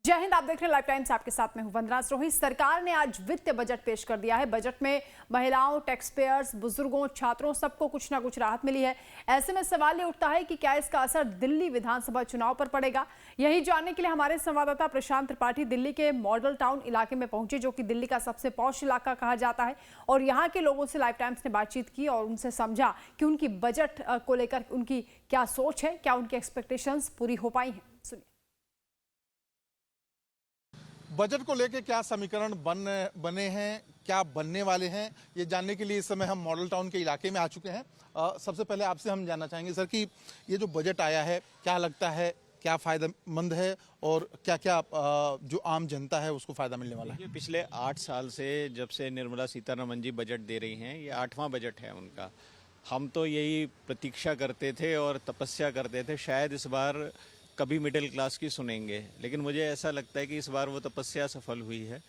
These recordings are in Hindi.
जय हिंद। आप देख रहे हैं लाइव टाइम्स, आपके साथ में हूं वंदना सिरोही। सरकार ने आज वित्त बजट पेश कर दिया है। बजट में महिलाओं, टैक्स पेयर्स, बुजुर्गों, छात्रों सबको कुछ ना कुछ राहत मिली है। ऐसे में सवाल ये उठता है कि क्या इसका असर दिल्ली विधानसभा चुनाव पर पड़ेगा। यही जानने के लिए हमारे संवाददाता प्रशांत त्रिपाठी दिल्ली के मॉडल टाउन इलाके में पहुंचे, जो कि दिल्ली का सबसे पॉश इलाका कहा जाता है, और यहाँ के लोगों से लाइव टाइम्स ने बातचीत की और उनसे समझा कि उनकी बजट को लेकर उनकी क्या सोच है, क्या उनकी एक्सपेक्टेशंस पूरी हो पाई हैं। सुनिए। बजट को लेकर क्या समीकरण बने हैं, क्या बनने वाले हैं, ये जानने के लिए इस समय हम मॉडल टाउन के इलाके में आ चुके हैं। सबसे पहले आपसे हम जानना चाहेंगे सर कि ये जो बजट आया है, क्या लगता है, क्या फ़ायदेमंद है और क्या क्या जो आम जनता है उसको फ़ायदा मिलने वाला है। पिछले 8 साल से जब से निर्मला सीतारमण जी बजट दे रही हैं, ये 8वां बजट है उनका। हम तो यही प्रतीक्षा करते थे और तपस्या करते थे, शायद इस बार कभी मिडिल क्लास की सुनेंगे, लेकिन मुझे ऐसा लगता है कि इस बार वो तपस्या सफल हुई है।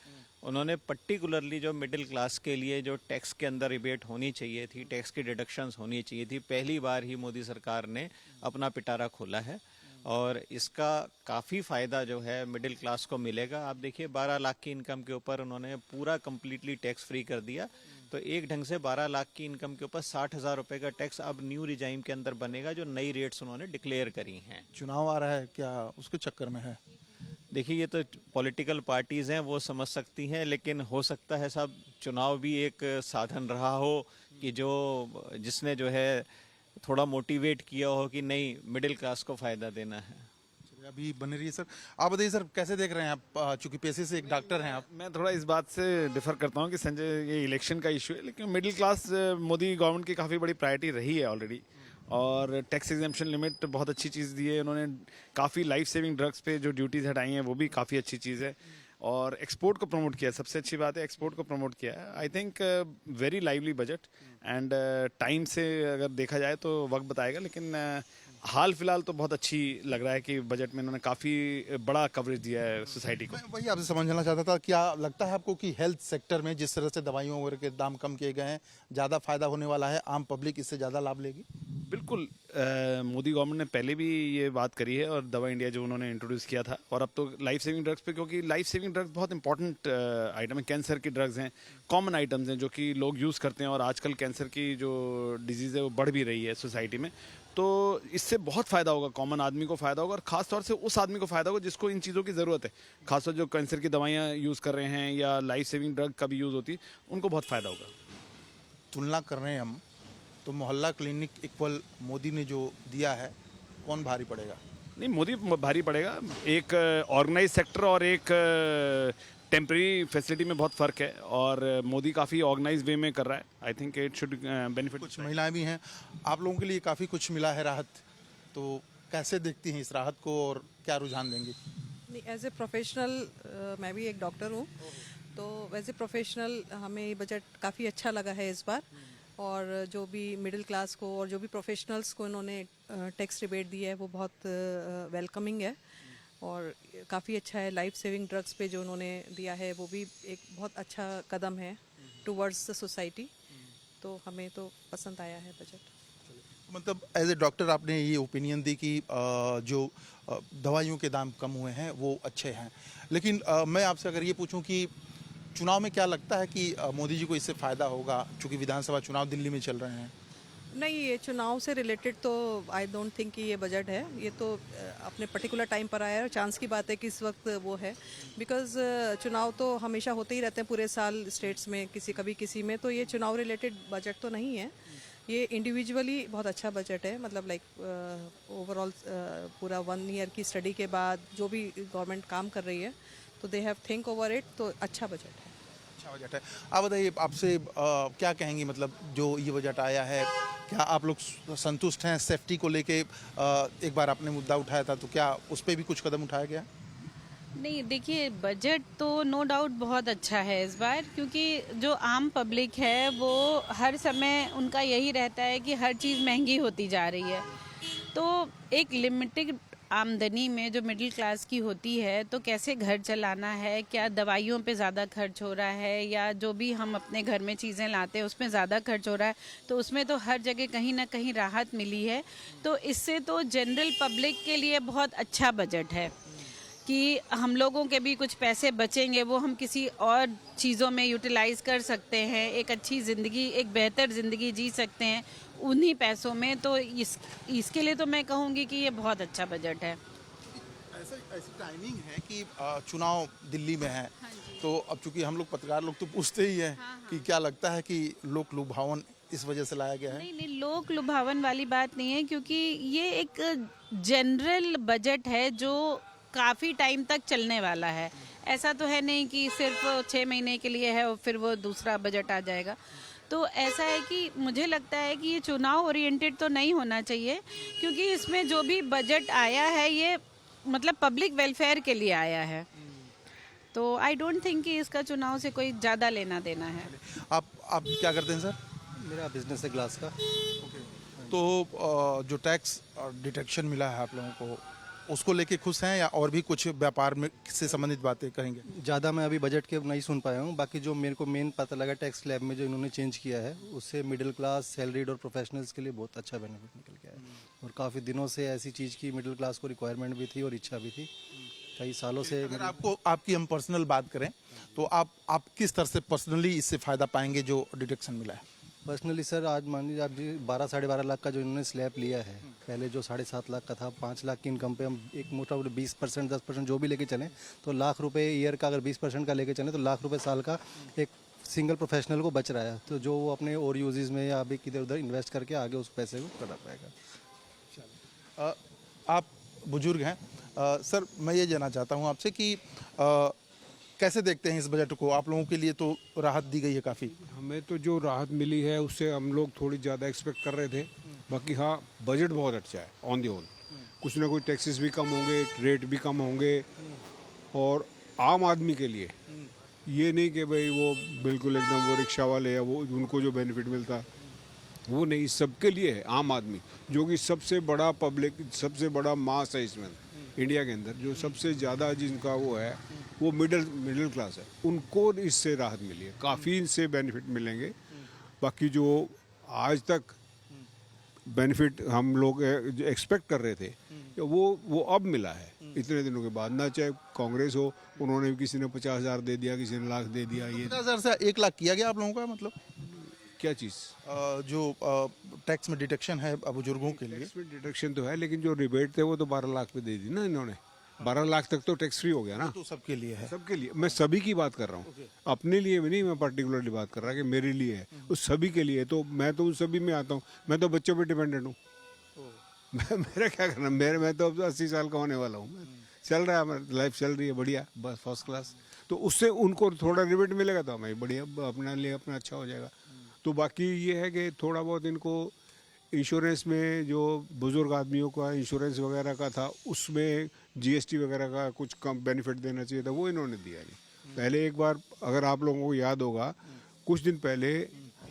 उन्होंने पर्टिकुलरली जो मिडिल क्लास के लिए जो टैक्स के अंदर रिबेट होनी चाहिए थी, टैक्स की डिडक्शंस होनी चाहिए थी, पहली बार ही मोदी सरकार ने अपना पिटारा खोला है और इसका काफ़ी फ़ायदा जो है मिडिल क्लास को मिलेगा। आप देखिए 12 लाख की इनकम के ऊपर उन्होंने पूरा कम्प्लीटली टैक्स फ्री कर दिया, तो एक ढंग से 12 लाख की इनकम के ऊपर 60,000 रुपये का टैक्स अब न्यू रिजाइम के अंदर बनेगा, जो नई रेट्स उन्होंने डिक्लेयर करी हैं। चुनाव आ रहा है, क्या उसके चक्कर में है? देखिए ये तो पॉलिटिकल पार्टीज़ हैं, वो समझ सकती हैं, लेकिन हो सकता है साहब चुनाव भी एक साधन रहा हो कि जिसने जो है थोड़ा मोटिवेट किया हो कि नहीं मिडिल क्लास को फ़ायदा देना है। अभी बन रही है सर। आप बताइए सर, कैसे देख रहे हैं आप, चूंकि पेशे से एक डॉक्टर हैं आप। मैं थोड़ा इस बात से डिफर करता हूँ कि संजय ये इलेक्शन का इशू है, लेकिन मिडिल क्लास मोदी गवर्नमेंट की काफ़ी बड़ी प्रायोरिटी रही है ऑलरेडी। और टैक्स एग्जेम्पशन लिमिट बहुत अच्छी चीज़ दी है उन्होंने। काफ़ी लाइफ सेविंग ड्रग्स पे जो ड्यूटीज़ हटाई हैं वो भी काफ़ी अच्छी चीज़ है। और एक्सपोर्ट को प्रमोट किया, सबसे अच्छी बात है एक्सपोर्ट को प्रमोट किया है। I think very lively budget and time से अगर देखा जाए तो वक्त बताएगा, लेकिन हाल फिलहाल तो बहुत अच्छी लग रहा है कि बजट में इन्होंने काफ़ी बड़ा कवरेज दिया है सोसाइटी को। मैं वही आपसे समझना चाहता था, क्या लगता है आपको कि हेल्थ सेक्टर में जिस तरह से दवाइयों वगैरह के दाम कम किए गए हैं, ज़्यादा फायदा होने वाला है, आम पब्लिक इससे ज़्यादा लाभ लेगी? बिल्कुल। मोदी गवर्नमेंट ने पहले भी ये बात करी है और दवा इंडिया जो उन्होंने इंट्रोड्यूस किया था, और अब तो लाइफ सेविंग ड्रग्स पे, क्योंकि लाइफ सेविंग ड्रग्स बहुत इंपॉर्टेंट आइटम है। कैंसर की ड्रग्स हैं, कॉमन आइटम्स हैं जो कि लोग यूज़ करते हैं, और आजकल कैंसर की जो डिजीज़ है वो बढ़ भी रही है सोसाइटी में। तो इससे बहुत फ़ायदा होगा, कॉमन आदमी को फ़ायदा होगा, और ख़ास तौर से उस आदमी को फ़ायदा होगा जिसको इन चीज़ों की ज़रूरत है। खासतौर जो कैंसर की दवाइयाँ यूज़ कर रहे हैं या लाइफ सेविंग ड्रग का भी यूज़ होती है, उनको बहुत फ़ायदा होगा। तुलना कर रहे हैं हम तो मोहल्ला क्लिनिक इक्वल मोदी ने जो दिया है, कौन भारी पड़ेगा? नहीं, मोदी भारी पड़ेगा। एक ऑर्गेनाइज सेक्टर और एक टेम्परेरी फैसिलिटी में बहुत फ़र्क है, और मोदी काफ़ी ऑर्गेनाइज वे में कर रहा है। I think it should benefit. कुछ महिलाएं भी हैं, आप लोगों के लिए काफ़ी कुछ मिला है राहत, तो कैसे देखती हैं इस राहत को और क्या रुझान देंगी? नहीं, एज ए प्रोफेशनल मैं भी एक डॉक्टर हूँ, तो एज ए प्रोफेशनल हमें ये बजट काफ़ी अच्छा लगा है इस बार। और जो भी मिडिल क्लास को और जो भी प्रोफेशनल्स को इन्होंने टैक्स रिबेट दिया है वो बहुत वेलकमिंग है और काफ़ी अच्छा है। लाइफ सेविंग ड्रग्स पे जो उन्होंने दिया है वो भी एक बहुत अच्छा कदम है टुवर्ड्स द सोसाइटी, तो हमें तो पसंद आया है बजट। मतलब एज ए डॉक्टर आपने ये ओपिनियन दी कि जो दवाइयों के दाम कम हुए हैं वो अच्छे हैं, लेकिन मैं आपसे अगर ये पूछूं कि चुनाव में क्या लगता है कि मोदी जी को इससे फ़ायदा होगा, चूंकि विधानसभा चुनाव दिल्ली में चल रहे हैं? नहीं, ये चुनाव से रिलेटेड तो आई डोंट थिंक कि ये बजट है। ये तो अपने पर्टिकुलर टाइम पर आया है, चांस की बात है कि इस वक्त वो है, बिकॉज चुनाव तो हमेशा होते ही रहते हैं पूरे साल स्टेट्स में, कभी किसी में, तो ये चुनाव रिलेटेड बजट तो नहीं है। ये इंडिविजुअली बहुत अच्छा बजट है, मतलब लाइक ओवरऑल पूरा 1 ईयर की स्टडी के बाद जो भी गवर्नमेंट काम कर रही है तो they have think over it, तो अच्छा बजट है। अच्छा बजट है। आप बताइए, आपसे क्या कहेंगी, मतलब जो ये बजट आया है, क्या आप लोग संतुष्ट हैं? सेफ्टी को लेके एक बार आपने मुद्दा उठाया था, तो क्या उस पर भी कुछ कदम उठाया गया? नहीं, देखिए बजट तो नो डाउट बहुत अच्छा है इस बार, क्योंकि जो आम पब्लिक है वो हर समय उनका यही रहता है कि हर चीज़ महंगी होती जा रही है। तो एक लिमिटेड आमदनी में जो मिडिल क्लास की होती है, तो कैसे घर चलाना है, क्या दवाइयों पे ज़्यादा खर्च हो रहा है या जो भी हम अपने घर में चीज़ें लाते हैं उसमें ज़्यादा खर्च हो रहा है, तो उसमें तो हर जगह कहीं ना कहीं राहत मिली है। तो इससे तो जनरल पब्लिक के लिए बहुत अच्छा बजट है। कि हम लोगों के भी कुछ पैसे बचेंगे, वो हम किसी और चीज़ों में यूटिलाइज कर सकते हैं, एक अच्छी ज़िंदगी, एक बेहतर ज़िंदगी जी सकते हैं उन्हीं पैसों में। तो इसके लिए तो मैं कहूँगी कि ये बहुत अच्छा बजट है। ऐसी टाइमिंग है कि चुनाव दिल्ली में है, तो अब चूंकि हम लोग पत्रकार लोग तो पूछते ही हैं कि क्या लगता है कि लोक लुभावन इस वजह से लाया गया है? नहीं नहीं, लोक लुभावन वाली बात नहीं है, क्योंकि ये एक जनरल बजट है जो काफ़ी टाइम तक चलने वाला है। ऐसा तो है नहीं कि सिर्फ 6 महीने के लिए है और फिर वो दूसरा बजट आ जाएगा। तो ऐसा है कि मुझे लगता है कि ये चुनाव ओरिएंटेड तो नहीं होना चाहिए, क्योंकि इसमें जो भी बजट आया है ये मतलब पब्लिक वेलफेयर के लिए आया है। तो आई डोंट थिंक कि इसका चुनाव से कोई ज़्यादा लेना देना है। आप क्या करते हैं सर? मेरा बिजनेस है ग्लास का। तो जो टैक्स डिडक्शन मिला है आप लोगों को, उसको लेके खुश हैं या और भी कुछ व्यापार में से संबंधित बातें कहेंगे? ज़्यादा मैं अभी बजट के नहीं सुन पाया हूँ। बाकी जो मेरे को मेन पता लगा टैक्स स्लैब में जो इन्होंने चेंज किया है, उससे मिडिल क्लास, सैलरीड और प्रोफेशनल्स के लिए बहुत अच्छा बेनिफिट निकल गया है। और काफ़ी दिनों से ऐसी चीज़ की मिडिल क्लास को रिक्वायरमेंट भी थी और इच्छा भी थी, कई सालों से। अगर आपकी हम पर्सनल बात करें तो आप किस तरह से पर्सनली इससे फ़ायदा पाएंगे जो डिडक्शन मिला है? पर्सनली सर, आज मान लीजिए आप जी 12 साढ़े 12 लाख का जो इन्होंने स्लैब लिया है, पहले जो 7.5 लाख का था, 5 लाख की इनकम पे हम एक मोटा 20% 10% जो भी लेके चलें तो लाख रुपए ईयर का, अगर 20% का लेके चलें तो लाख रुपए साल का एक सिंगल प्रोफेशनल को बच रहा है। तो जो वो अपने और यूजेस में या अभी किधर उधर इन्वेस्ट करके आगे उस पैसे को करा पाएगा। आप बुजुर्ग हैं सर, मैं ये जानना चाहता हूँ आपसे कि कैसे देखते हैं इस बजट को? आप लोगों के लिए तो राहत दी गई है काफ़ी। हमें तो जो राहत मिली है उससे हम लोग थोड़ी ज़्यादा एक्सपेक्ट कर रहे थे। बाकी हाँ, बजट बहुत अच्छा है ऑन दी होल। कुछ ना कुछ टैक्सेस भी कम होंगे, रेट भी कम होंगे, और आम आदमी के लिए ये नहीं कि भाई वो बिल्कुल एकदम वो रिक्शा वाले या वो उनको जो बेनिफिट मिलता वो नहीं, सबके लिए है। आम आदमी जो कि सबसे बड़ा पब्लिक, सबसे बड़ा मास है इसमें इंडिया के अंदर, जो सबसे ज़्यादा जिनका वो है वो मिडिल क्लास है, उनको इससे राहत मिली है, काफ़ी इनसे बेनिफिट मिलेंगे। बाकी जो आज तक बेनिफिट हम लोग एक्सपेक्ट कर रहे थे वो अब मिला है इतने दिनों के बाद। ना चाहे कांग्रेस हो, उन्होंने किसी ने 50,000 दे दिया, किसी ने लाख दे दिया। ये 50,000 से 1 लाख किया गया आप लोगों का मतलब? क्या चीज़? जो टैक्स में डिडक्शन है बुजुर्गों के लिए। टैक्स में डिडक्शन तो है, लेकिन जो रिबेट थे वो तो 12 लाख पे दे दी ना इन्होंने। 12 लाख तक तो टैक्स फ्री हो गया ना। तो सबके लिए है। सबके लिए, मैं सभी की बात कर रहा हूँ, अपने लिए भी नहीं मैं पर्टिकुलरली बात कर रहा कि मेरे लिए है, उस सभी के लिए। तो मैं तो उन सभी में आता हूँ, मैं तो बच्चों पे डिपेंडेंट हूँ। मेरा क्या करना, मैं तो अब 80 साल का होने वाला हूँ, चल रहा है, लाइफ चल रही है बढ़िया, बस फर्स्ट क्लास। तो उससे उनको थोड़ा रिबेट मिलेगा तो हमें बढ़िया, अपने लिए अपना अच्छा हो जाएगा। तो बाकी ये है कि थोड़ा बहुत इनको इंश्योरेंस में, जो बुज़ुर्ग आदमियों का इंश्योरेंस वगैरह का था, उसमें जीएसटी वगैरह का कुछ कम बेनिफिट देना चाहिए था, वो इन्होंने दिया नहीं। पहले एक बार अगर आप लोगों को याद होगा, कुछ दिन पहले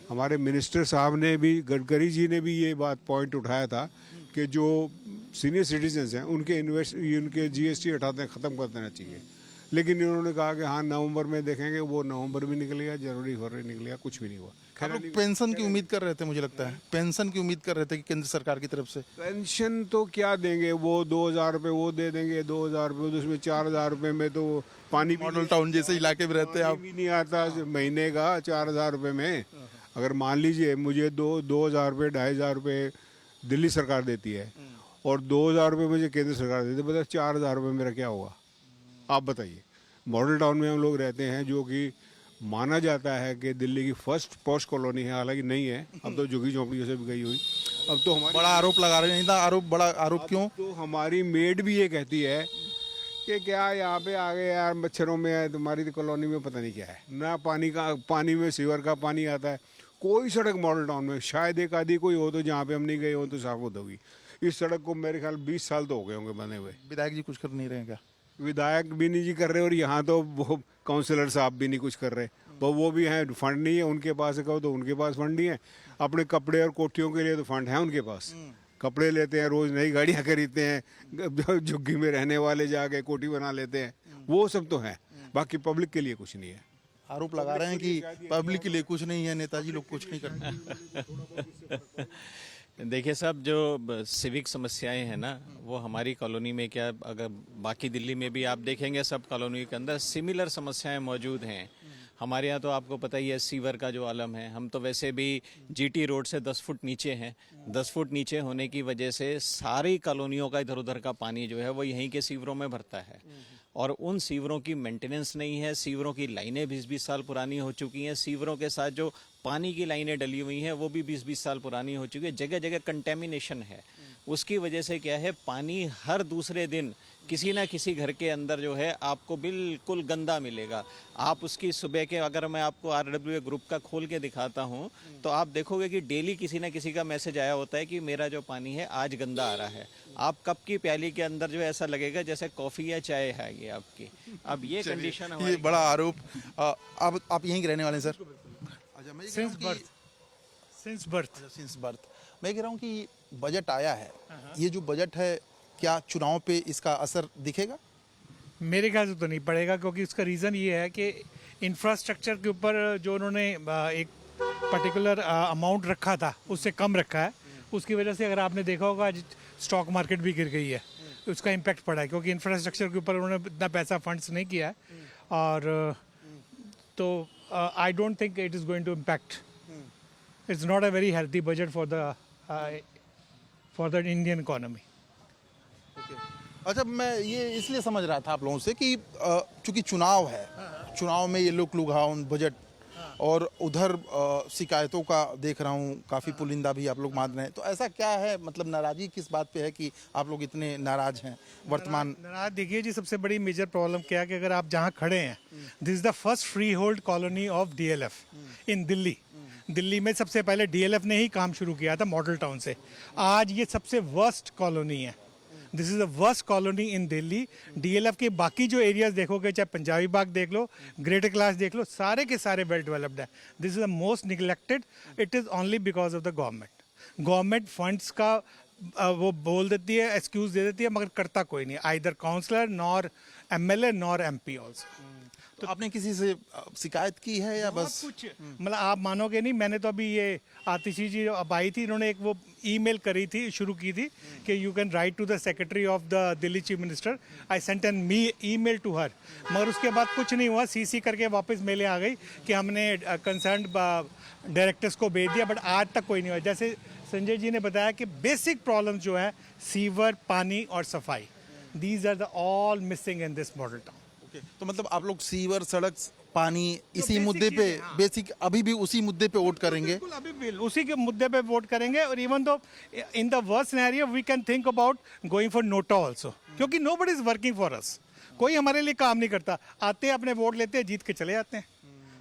हमारे मिनिस्टर साहब ने भी, गडकरी जी ने भी ये बात पॉइंट उठाया था कि जो सीनियर सिटीजन्स हैं उनके जीएसटी हटाते ख़त्म कर देना चाहिए। लेकिन इन्होंने कहा कि हाँ नवंबर में देखेंगे, वो नवंबर भी निकल गया, जनवरी फरवरी निकल गया, कुछ भी नहीं हुआ। आप लोग पेंशन की उम्मीद कर रहे थे, मुझे लगता है पेंशन की उम्मीद कर रहे थे कि केंद्र सरकार की तरफ से। पेंशन तो क्या देंगे, वो 2,000 रुपये वो दे देंगे, 2,000 रुपये, उसमें 4,000 रुपये में तो पानी मॉडल टाउन जैसे इलाके में रहते हैं आप। भी नहीं आता महीने का 4,000 रुपये में। अगर मान लीजिए मुझे 2,000 रुपये 2,500 रुपये दिल्ली सरकार देती है और 2,000 रुपये मुझे केंद्र सरकार देती है, बताइए 4,000 रुपये मेरा क्या होगा? आप बताइए। मॉडल टाउन में हम लोग रहते हैं, जो कि माना जाता है कि दिल्ली की फर्स्ट पॉश कॉलोनी है, हालांकि नहीं है, अब तो झुग्गी झोंपड़ी से भी गई हुई। अब तो हमारी बड़ा आरोप लगा रहे हैं, आरोप, बड़ा आरोप क्यों? तो हमारी मेड भी ये कहती है कि क्या यहाँ पे आ गए यार, मच्छरों में है, तुम्हारी तो कॉलोनी में पता नहीं क्या है ना, पानी में सीवर का पानी आता है। कोई सड़क मॉडल टाउन में, शायद एक आधी कोई हो तो जहाँ पे हम नहीं गए हो तो साफ होगी। इस सड़क को मेरे ख्याल 20 साल तो हो गए होंगे बने हुए। विधायक जी कुछ कर नहीं रहे हैं क्या? विधायक भी नहीं जी कर रहे, और यहाँ तो वो काउंसलर साहब भी नहीं कुछ कर रहे। वो भी हैं, फंड नहीं है उनके पास, कहो तो उनके पास फंड नहीं है। अपने कपड़े और कोठियों के लिए तो फंड है उनके पास, कपड़े लेते हैं, रोज नई गाड़ियाँ खरीदते हैं, झुग्गी में रहने वाले जाके कोठी बना लेते हैं, वो सब तो है। बाकी पब्लिक के लिए कुछ नहीं है। आरोप लगा रहे हैं कि पब्लिक के लिए कुछ नहीं है, नेताजी लोग कुछ नहीं करते। देखिए साहब, जो सिविक समस्याएं हैं ना, वो हमारी कॉलोनी में क्या, अगर बाकी दिल्ली में भी आप देखेंगे सब कॉलोनी के अंदर सिमिलर समस्याएं मौजूद हैं। हमारे यहाँ तो आपको पता ही है सीवर का जो आलम है, हम तो वैसे भी जीटी रोड से 10 फुट नीचे हैं। 10 फुट नीचे होने की वजह से सारी कॉलोनियों का इधर उधर का पानी जो है वो यहीं के सीवरों में भरता है, और उन सीवरों की मेंटेनेंस नहीं है। सीवरों की लाइनें 20-20 साल पुरानी हो चुकी हैं। सीवरों के साथ जो पानी की लाइनें डली हुई हैं वो भी 20-20 साल पुरानी हो चुकी है। जगह जगह कंटेमिनेशन है। उसकी वजह से क्या है, पानी हर दूसरे दिन किसी ना किसी घर के अंदर जो है आपको बिल्कुल गंदा मिलेगा। आप उसकी सुबह के, अगर मैं आपको RWA ग्रुप का खोल के दिखाता हूं, तो आप देखोगे कि डेली किसी ना किसी का मैसेज आया होता है कि मेरा जो पानी है आज गंदा आ रहा है। आप कप की प्याली के अंदर जो ऐसा लगेगा जैसे कॉफ़ी या चाय है ये आपकी। अब ये कंडीशन ये बड़ा आरोप। अब आप यहीं के रहने वाले हैं सर? अच्छा, मैं सिंस बर्थ सिंस बर्थ मैं कह रहा हूँ कि बजट आया है, ये जो बजट है क्या चुनाव पे इसका असर दिखेगा? मेरे ख्याल से तो नहीं पड़ेगा, क्योंकि उसका रीज़न ये है कि इंफ्रास्ट्रक्चर के ऊपर जो उन्होंने एक पर्टिकुलर अमाउंट रखा था उससे कम रखा है। उसकी वजह से अगर आपने देखा होगा आज स्टॉक मार्केट भी गिर गई है, उसका इम्पैक्ट पड़ा है, क्योंकि इंफ्रास्ट्रक्चर के ऊपर उन्होंने इतना पैसा फंड्स नहीं किया है। और तो I don't think it is going to impact. It's not a very healthy budget for the Indian economy. अच्छा, मैं ये इसलिए समझ रहा था आप लोगों से कि चूंकि चुनाव है, चुनाव में ये लोग लुभावन बजट, और उधर शिकायतों का देख रहा हूँ काफ़ी पुलिंदा भी आप लोग मान रहे हैं, तो ऐसा क्या है, मतलब नाराज़गी किस बात पे है कि आप लोग इतने नाराज़ हैं वर्तमान? नाराज देखिए जी, सबसे बड़ी मेजर प्रॉब्लम क्या है कि अगर आप जहाँ खड़े हैं, this is the first free hold colony of DLF इन दिल्ली। दिल्ली में सबसे पहले DLF ने ही काम शुरू किया था मॉडल टाउन से। आज ये सबसे वर्स्ट कॉलोनी है। This is the worst colony in Delhi. DLF के बाकी जो एरियाज देखोगे, चाहे पंजाबी बाग देख लो, ग्रेटर क्लास देख लो, सारे के सारे वेल डेवलप्ड है। This is the most neglected. It is only because of the government. Government funds का वो बोल देती है, एक्सक्यूज दे देती है, मगर करता कोई नहीं, either councillor nor MLA nor MP also. तो आपने किसी से शिकायत की है या बस? कुछ मतलब आप मानोगे नहीं, मैंने तो अभी ये आतिशी जी अब आई थी, इन्होंने एक वो ईमेल करी थी, शुरू की थी कि you can write to the secretary of the Delhi chief minister. I sent an email to her, मगर उसके बाद कुछ नहीं हुआ। CC करके वापस मेल आ गई कि हमने कंसर्न डायरेक्टर्स को भेज दिया, बट आज तक कोई नहीं हुआ। जैसे संजय जी ने बताया कि बेसिक प्रॉब्लम जो है सीवर, पानी और सफाई, these are the all missing in this model town. तो मतलब आप लोग सीवर, सड़क, पानी, इसी मुद्दे पे बेसिक अभी भी उसी मुद्दे पे वोट करेंगे? बिल्कुल, अभी भी उसी के मुद्दे पे वोट करेंगे। और even though in the worst scenario we can think about going for NOTA also, क्योंकि nobody is working for us. कोई हमारे लिए काम नहीं करता। आते हैं, अपने वोट लेते हैं, जीत के चले जाते हैं।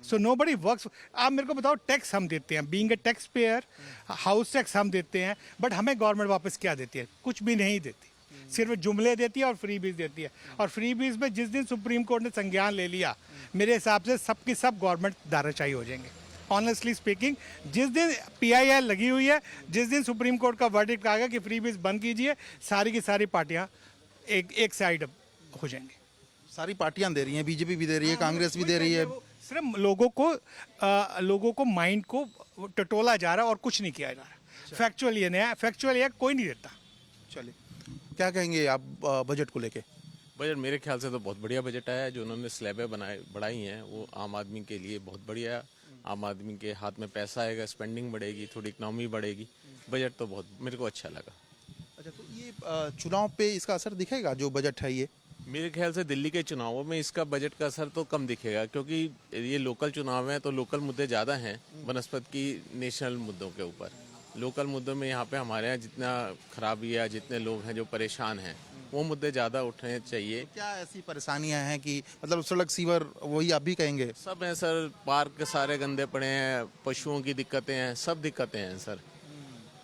So nobody works. आप मेरे को बताओ, टैक्स हम देते हैं, being a tax payer, house tax हम देते हैं, बट हमें गवर्नमेंट वापस क्या देती है? कुछ भी नहीं देती, सिर्फ जुमले देती है और फ्री बीज देती है। और फ्री बीज में जिस दिन सुप्रीम कोर्ट ने संज्ञान ले लिया, मेरे हिसाब से सब की सब गवर्नमेंट दाराशाही हो जाएंगे। ऑनेस्टली स्पीकिंग, जिस दिन PIL लगी हुई है, जिस दिन सुप्रीम कोर्ट का वर्डिक्ट आ गया कि फ्री बीज बंद कीजिए, सारी की सारी पार्टियां एक साइड हो जाएंगी। सारी पार्टियां दे रही हैं, BJP भी दे रही है, कांग्रेस भी दे रही है। सिर्फ लोगों को माइंड को टटोला जा रहा है और कुछ नहीं किया जा रहा। फैक्चुअल ये नया, फैक्चुअल ये कोई नहीं देता। चलिए, क्या कहेंगे आप बजट को लेके? बजट मेरे ख्याल से तो बहुत बढ़िया बजट आया है। जो उन्होंने स्लैबें बढ़ाई हैं वो आम आदमी के लिए बहुत बढ़िया है। आम आदमी के हाथ में पैसा आएगा, स्पेंडिंग बढ़ेगी, थोड़ी इकनॉमी बढ़ेगी। बजट तो बहुत मेरे को अच्छा लगा। अच्छा, तो ये चुनाव पे इसका असर दिखेगा जो बजट है ये? मेरे ख्याल से दिल्ली के चुनावों में इसका बजट का असर तो कम दिखेगा, क्योंकि ये लोकल चुनाव हैं तो लोकल मुद्दे ज़्यादा हैं बनस्पत की नेशनल मुद्दों के ऊपर। लोकल मुद्दों में यहाँ पे हमारे यहाँ जितना खराबी है, जितने लोग हैं जो परेशान हैं, वो मुद्दे ज़्यादा उठने चाहिए। क्या ऐसी परेशानियां हैं कि मतलब सड़क, सीवर, वही आप भी कहेंगे? सब हैं सर, पार्क सारे गंदे पड़े हैं, पशुओं की दिक्कतें हैं, सब दिक्कतें हैं सर।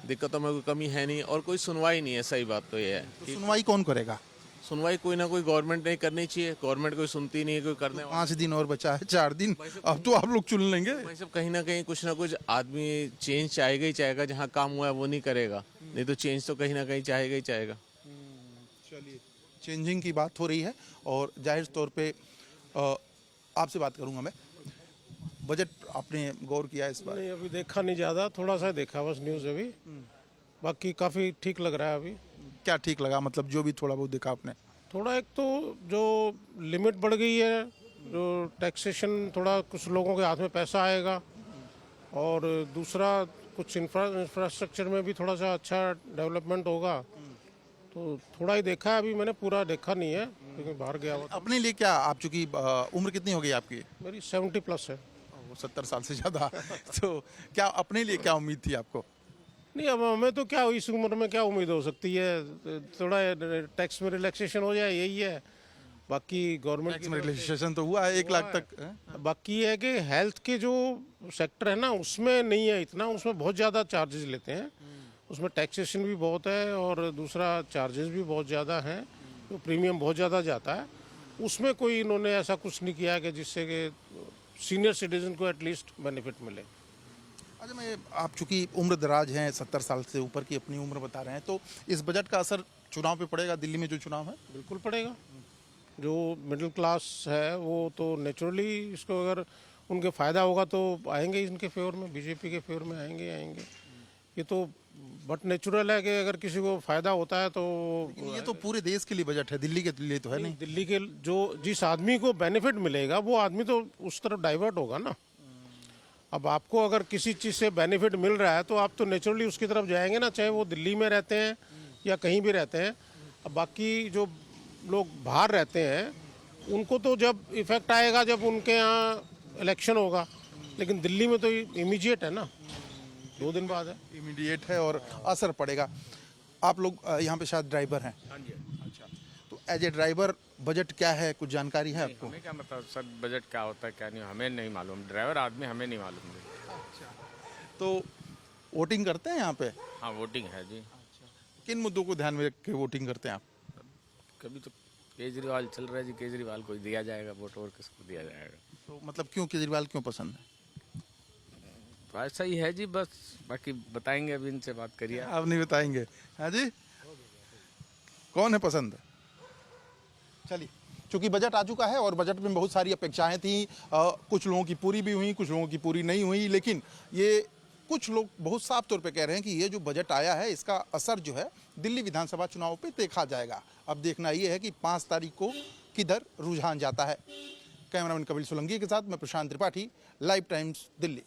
दिक्कतों में कोई कमी है नहीं और कोई सुनवाई नहीं है। सही बात तो ये है तो सुनवाई कौन करेगा? सुनवाई कोई ना कोई गवर्नमेंट ने करनी चाहिए। गवर्नमेंट कोई सुनती नहीं है, कोई करने 5 दिन और बचा है, 4 दिन, अब तो आप लोग चुन लेंगे। भाई सब कहीं ना कहीं कुछ ना कुछ आदमी चेंज चाहेगा ही चाहेगा। जहाँ काम हुआ है वो नहीं करेगा, नहीं तो चेंज तो कहीं ना कहीं चाहेगा ही चाहेगा। चलिए, चेंजिंग की बात हो रही है और जाहिर तौर पे आपसे बात करूंगा मैं। बजट आपने गौर किया इस बार? नहीं, अभी देखा नहीं ज़्यादा, थोड़ा सा देखा बस न्यूज़ अभी। बाकी काफ़ी ठीक लग रहा है अभी। क्या ठीक लगा, मतलब जो भी थोड़ा बहुत देखा आपने? थोड़ा एक तो जो लिमिट बढ़ गई है, जो टैक्सेशन, थोड़ा कुछ लोगों के हाथ में पैसा आएगा, और दूसरा कुछ इंफ्रास्ट्रक्चर में भी थोड़ा सा अच्छा डेवलपमेंट होगा। तो थोड़ा ही देखा है अभी, मैंने पूरा देखा नहीं है क्योंकि बाहर गया हुआ था। अपने लिए क्या, आप चूंकि उम्र कितनी हो गई आपकी? मेरी 70+ है। वो 70 साल से ज़्यादा। तो क्या अपने लिए क्या उम्मीद थी आपको? नहीं, अब हमें तो क्या, इस उम्र में क्या उम्मीद हो सकती है, थोड़ा टैक्स में रिलैक्सेशन हो जाए, यही है। बाकी गवर्नमेंट टैक्स में रिलैक्सेशन तो हुआ है 1 लाख तक। बाकी ये है कि हेल्थ के जो सेक्टर है ना, उसमें नहीं है इतना, उसमें बहुत ज़्यादा चार्जेस लेते हैं, उसमें टैक्सेशन भी बहुत है और दूसरा चार्जेस भी बहुत ज़्यादा हैं, तो प्रीमियम बहुत ज़्यादा जाता है। उसमें कोई इन्होंने ऐसा कुछ नहीं किया कि जिससे कि सीनियर सिटीजन को एटलीस्ट बेनिफिट मिले। अच्छा, मैं, आप चूंकि उम्र दराज हैं, 70 साल से ऊपर की अपनी उम्र बता रहे हैं, तो इस बजट का असर चुनाव पे पड़ेगा? दिल्ली में जो चुनाव है बिल्कुल पड़ेगा। जो मिडिल क्लास है वो तो नेचुरली इसको, अगर उनके फ़ायदा होगा तो आएंगे इनके फेवर में, बीजेपी के फेवर में आएंगे। ये तो बट नेचुरल है कि अगर किसी को फ़ायदा होता है तो। ये तो पूरे देश के लिए बजट है, दिल्ली के लिए तो है नहीं। दिल्ली के जो जिस आदमी को बेनिफिट मिलेगा वो आदमी तो उस तरफ डाइवर्ट होगा ना। अब आपको अगर किसी चीज़ से बेनिफिट मिल रहा है तो आप तो नेचुरली उसकी तरफ जाएंगे ना, चाहे वो दिल्ली में रहते हैं या कहीं भी रहते हैं। अब बाकी जो लोग बाहर रहते हैं उनको तो जब इफेक्ट आएगा जब उनके यहाँ इलेक्शन होगा, लेकिन दिल्ली में तो इमीडिएट है ना, 2 दिन बाद है। इमीडिएट है और असर पड़ेगा। आप लोग यहाँ पे शायद ड्राइवर हैं? हाँ जी। अच्छा, तो एज ए ड्राइवर बजट क्या है, कुछ जानकारी है आपको? हमें क्या मतलब सर, बजट क्या होता है क्या नहीं, हमें नहीं मालूम। ड्राइवर आदमी, हमें नहीं मालूम। तो वोटिंग करते हैं यहाँ पे? हाँ, वोटिंग है जी। किन मुद्दों को ध्यान में रख के वोटिंग करते हैं आप? कभी तो केजरीवाल चल रहा है जी, केजरीवाल को दिया जाएगा वोट, और किसको दिया जाएगा। तो मतलब क्यों केजरीवाल क्यों पसंद है? तो ऐसा ही है जी, बस बाकी बताएंगे, अभी इनसे बात करिए। आप नहीं बताएंगे? हाँ जी, कौन है पसंद? चलिए, चूंकि बजट आ चुका है और बजट में बहुत सारी अपेक्षाएं थी, कुछ लोगों की पूरी भी हुई, कुछ लोगों की पूरी नहीं हुई, लेकिन ये कुछ लोग बहुत साफ तौर पे कह रहे हैं कि ये जो बजट आया है इसका असर जो है दिल्ली विधानसभा चुनाव पे देखा जाएगा। अब देखना ये है कि 5 तारीख को किधर रुझान जाता है। कैमरामैन कपिल सोलंकी के साथ मैं प्रशांत त्रिपाठी, लाइव टाइम्स, दिल्ली।